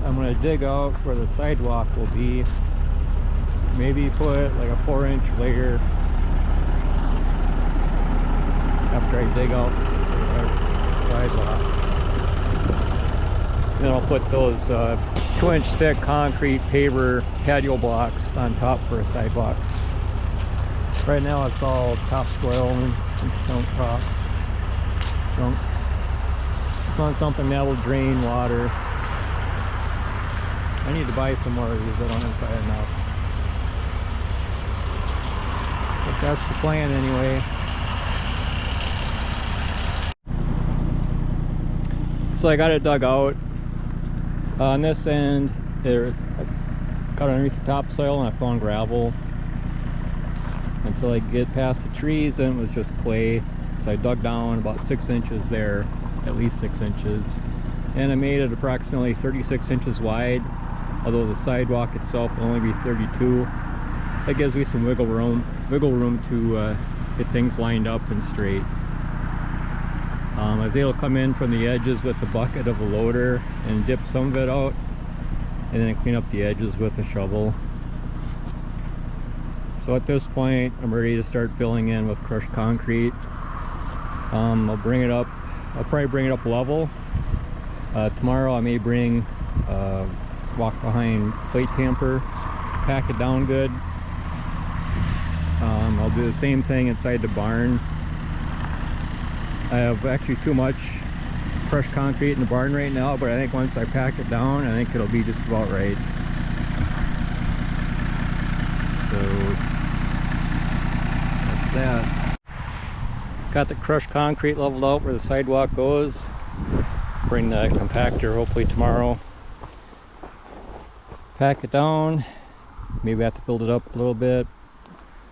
I'm going to dig out where the sidewalk will be. Maybe put like a 4-inch layer after I dig out the sidewalk. Then I'll put those 2-inch thick concrete paver patio blocks on top for a sidewalk. Right now it's all topsoil and some skunk rocks. Just want something that will drain water. I need to buy some more of these. I don't have to buy enough. But that's the plan anyway. So I got it dug out. On this end, I got underneath the topsoil and I found gravel. Until I get past the trees, and it was just clay. So I dug down about 6 inches there, at least 6 inches. And I made it approximately 36 inches wide, although the sidewalk itself will only be 32. That gives me some wiggle room to get things lined up and straight. I was able to come in from the edges with the bucket of a loader and dip some of it out, and then clean up the edges with a shovel. So at this point, I'm ready to start filling in with crushed concrete. I'll probably bring it up level. Tomorrow I may bring walk behind plate tamper, pack it down good. I'll do the same thing inside the barn. I have actually too much crushed concrete in the barn right now, but I think once I pack it down, I think it'll be just about right. So that's that. Got the crushed concrete leveled out where the sidewalk goes. Bring the compactor hopefully tomorrow. Pack it down. Maybe I have to build it up a little bit,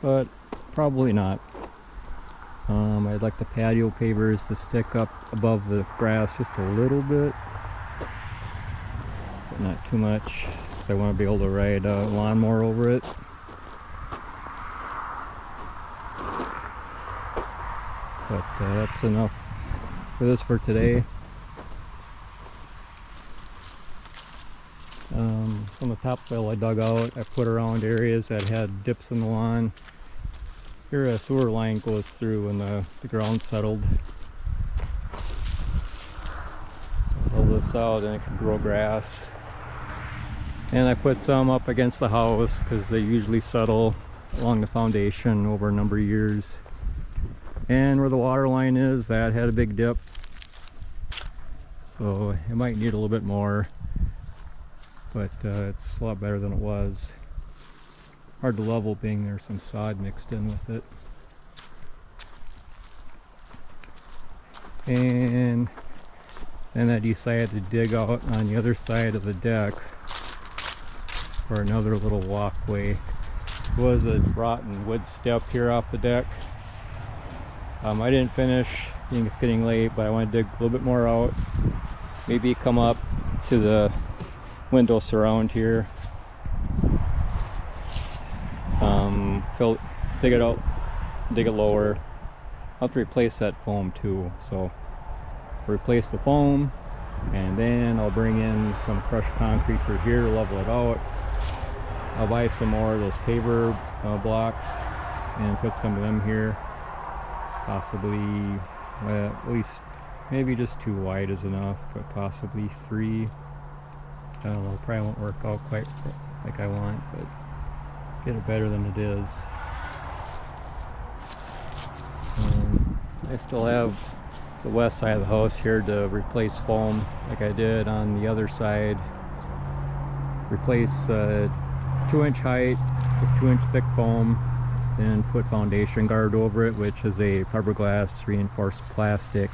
but probably not. I'd like the patio pavers to stick up above the grass just a little bit, but not too much, because I want to be able to ride a lawnmower over it. But that's enough for this for today. From the topsoil I dug out, I put around areas that had dips in the lawn. Here a sewer line goes through when the ground settled. So I'll build this out and it can grow grass. And I put some up against the house because they usually settle along the foundation over a number of years. And where the water line is, that had a big dip. So it might need a little bit more, but it's a lot better than it was. Hard to level being there's some sod mixed in with it. And then I decided to dig out on the other side of the deck for another little walkway. It was a rotten wood step here off the deck. I didn't finish, I think it's getting late, but I want to dig a little bit more out. Maybe come up to the window surround here. Dig it out, dig it lower. I'll have to replace that foam too, so replace the foam, and then I'll bring in some crushed concrete for here to level it out. I'll buy some more of those paver blocks and put some of them here, possibly at least maybe just 2 wide is enough, but possibly 3. I don't know, probably won't work out quite like I want, but get it better than it is. I still have the west side of the house here to replace foam like I did on the other side. Replace 2-inch height with 2-inch thick foam, and put foundation guard over it, which is a fiberglass reinforced plastic.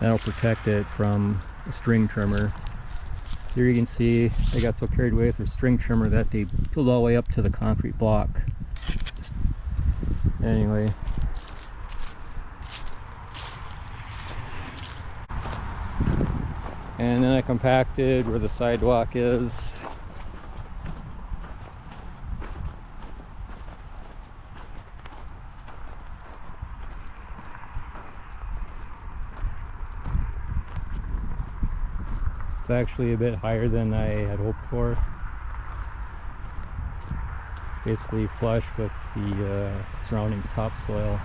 That'll protect it from a string trimmer. Here you can see they got so carried away with their string trimmer that they peeled all the way up to the concrete block. Anyway. And then I compacted where the sidewalk is. It's actually a bit higher than I had hoped for. It's basically flush with the surrounding topsoil.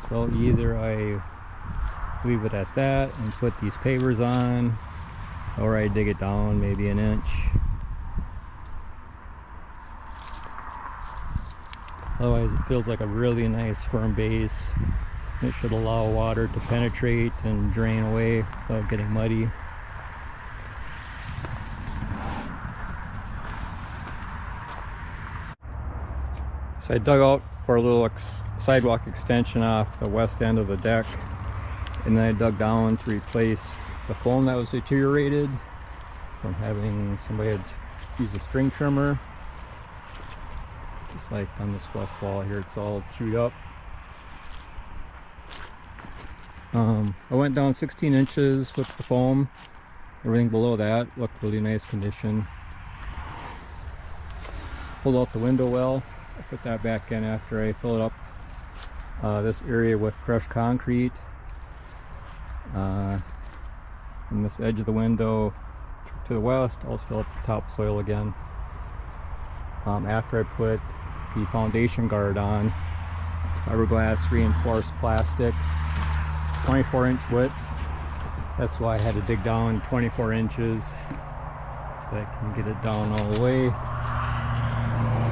So either I leave it at that and put these pavers on, or I dig it down maybe an inch. Otherwise it feels like a really nice firm base. It should allow water to penetrate and drain away without getting muddy. So I dug out for a little sidewalk extension off the west end of the deck, and then I dug down to replace the foam that was deteriorated from having somebody had used a string trimmer. Just like on this west wall here, it's all chewed up. I went down 16 inches with the foam. Everything below that looked really nice condition. Pulled out the window well. I put that back in after I filled up this area with crushed concrete. From this edge of the window to the west, I'll fill up the topsoil again. After I put the foundation guard on, it's fiberglass reinforced plastic. It's 24-inch width. That's why I had to dig down 24 inches so I can get it down all the way.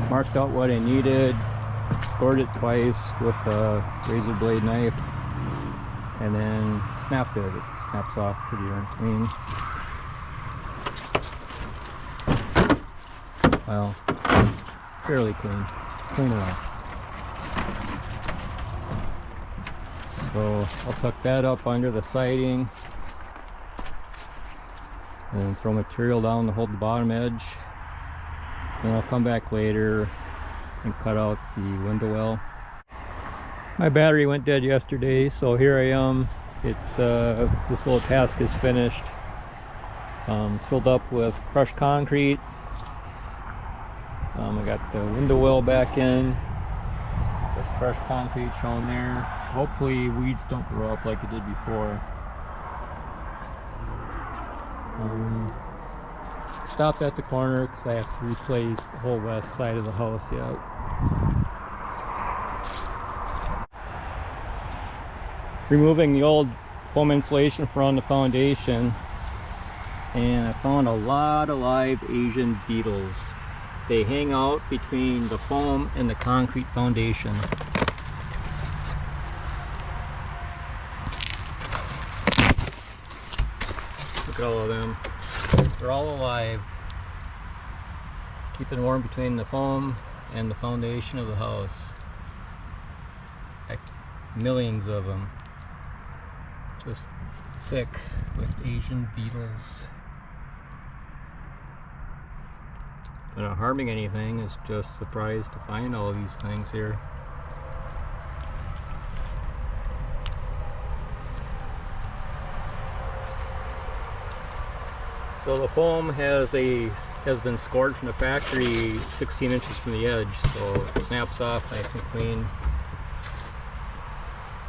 Marked out what I needed, scored it twice with a razor blade knife, and then snapped it. It snaps off pretty darn clean. Well, fairly clean. Clean enough. So I'll tuck that up under the siding and throw material down to hold the bottom edge. Then I'll come back later and cut out the window well. My battery went dead yesterday, so here I am. It's this little task is finished. It's filled up with crushed concrete. I got the window well back in with crushed concrete shown there. So hopefully weeds don't grow up like it did before. Stopped at the corner because I have to replace the whole west side of the house yet. Removing the old foam insulation from the foundation, and I found a lot of live Asian beetles. They hang out between the foam and the concrete foundation. Look at all of them. They're all alive. Keeping warm between the foam and the foundation of the house. Like millions of them. Just thick with Asian beetles. They're not harming anything, it's just surprised to find all these things here. So the foam has been scored from the factory 16 inches from the edge, so it snaps off nice and clean.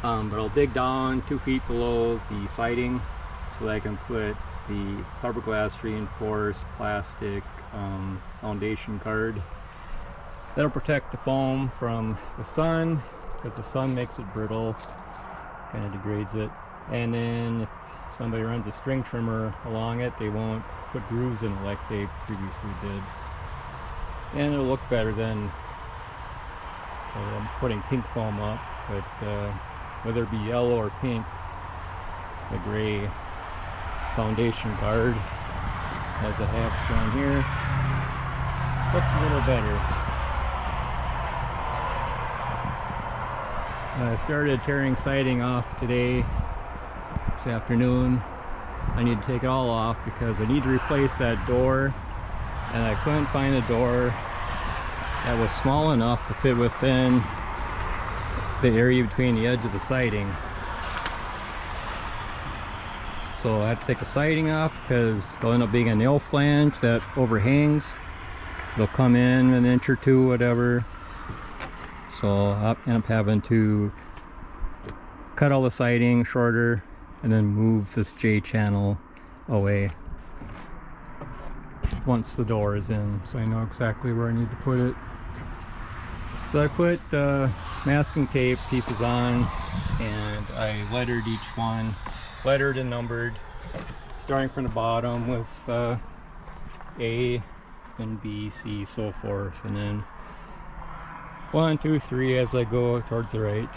But I'll dig down 2 feet below the siding so that I can put the fiberglass reinforced plastic foundation guard. That'll protect the foam from the sun, because the sun makes it brittle, kind of degrades it. And then if somebody runs a string trimmer along it, they won't put grooves in it like they previously did. And it'll look better than putting pink foam up, but whether it be yellow or pink, the gray foundation guard, as I have shown here, looks a little better. I started tearing siding off today, this afternoon. I need to take it all off because I need to replace that door, and I couldn't find a door that was small enough to fit within the area between the edge of the siding. So I have to take the siding off because there'll end up being a nail flange that overhangs. They'll come in an inch or two, whatever. So I'll end up having to cut all the siding shorter and then move this J channel away once the door is in, so I know exactly where I need to put it. So I put masking tape pieces on, and I lettered each one, lettered and numbered, starting from the bottom with A, then B, C, so forth, and then 1, 2, 3 as I go towards the right.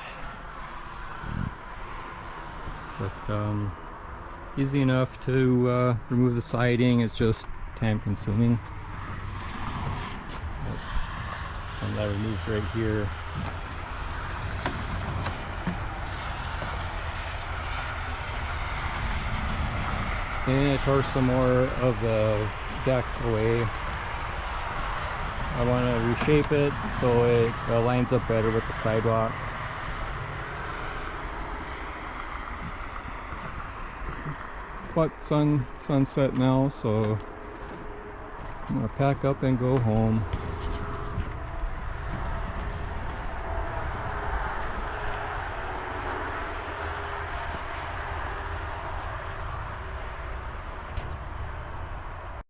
But easy enough to remove the siding. It's just time consuming. Some that I removed right here. And I tore some more of the deck away. I want to reshape it so it lines up better with the sidewalk. But sunset now, so I'm gonna pack up and go home.